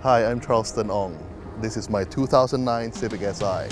Hi, I'm Charleston Ong. This is my 2009 Civic Si.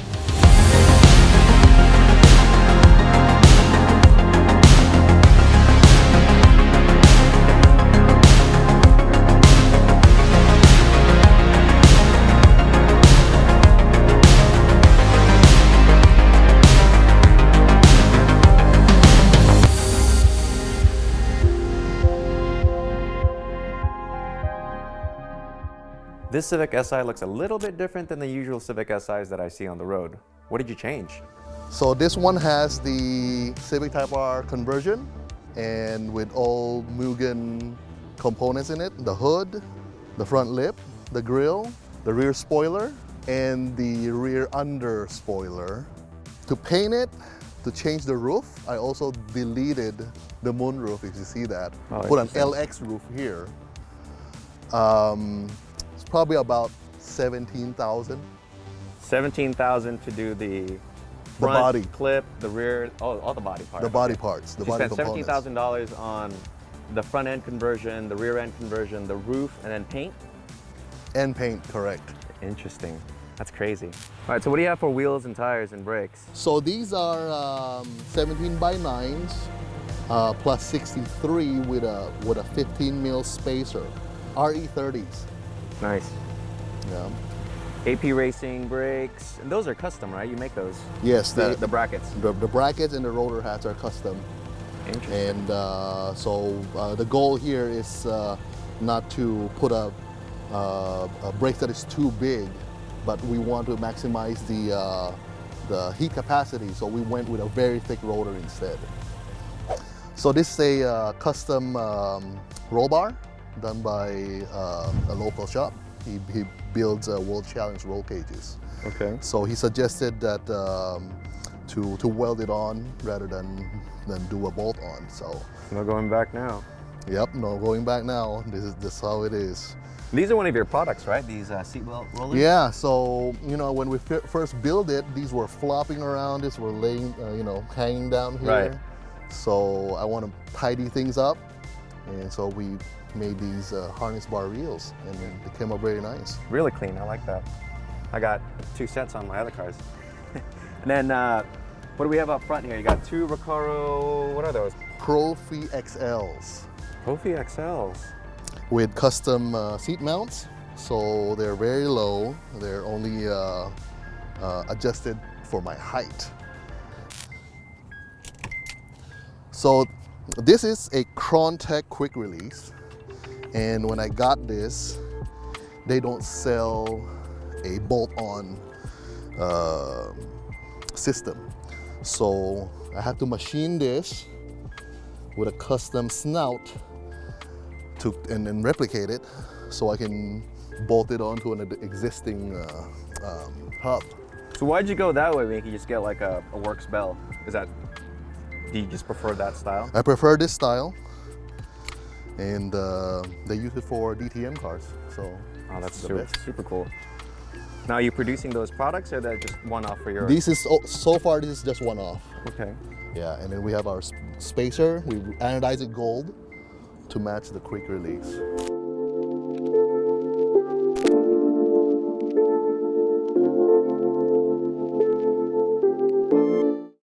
This Civic Si looks a little bit different than the usual Civic Si's that I see on the road. What did you change? So this one has the Civic Type R conversion and with all Mugen components in it. The hood, the front lip, the grille, the rear spoiler, and the rear under spoiler. To paint it, to change the roof, I also deleted the moonroof, if you see that. Put an LX roof here. It's probably about 17,000. 17,000 to do the front body clip, the rear, all the body parts. The body parts, the body components. You spent $17,000 on the front end conversion, the rear end conversion, the roof, and then paint? And paint, correct. Interesting. That's crazy. All right, so what do you have for wheels and tires and brakes? So these are 17 by 9s plus 63 with a 15 mil spacer. RE30s. Nice. Yeah. AP Racing brakes, and those are custom, right? You make those? Yes. The brackets. The brackets and the rotor hats are custom. Interesting. And so the goal here is not to put a brake that is too big, but we want to maximize the heat capacity, so we went with a very thick rotor instead. So this is a custom roll bar done by a local shop. He builds World Challenge roll cages. Okay. So he suggested that to weld it on rather than do a bolt on. So no going back now. Yep, no going back now. This is how it is. These are one of your products, right? These seatbelt rollers? Yeah, so, you know, when we first built it, these were flopping around, these were laying, hanging down here. Right. So I want to tidy things up, and so we made these harness bar wheels, and they came up very nice. Really clean, I like that. I got 2 sets on my other cars. And then, what do we have up front here? You got 2 Recaro, what are those? Profi XLs. Profi XLs. With custom seat mounts, so they're very low. They're only adjusted for my height. So this is a Crontec quick release, and when I got this, they don't sell a bolt-on system. So I have to machine this with a custom snout and then replicate it so I can bolt it onto an existing hub. So why'd you go that way when you could just get like a works bell? Do you just prefer that style? I prefer this style, and they use it for DTM cars. So that's super cool. Now, are you producing those products, or they're just one-off for yours? This is so far. This is just one-off. Okay. Yeah, and then we have our spacer. We anodize it gold to match the quick release.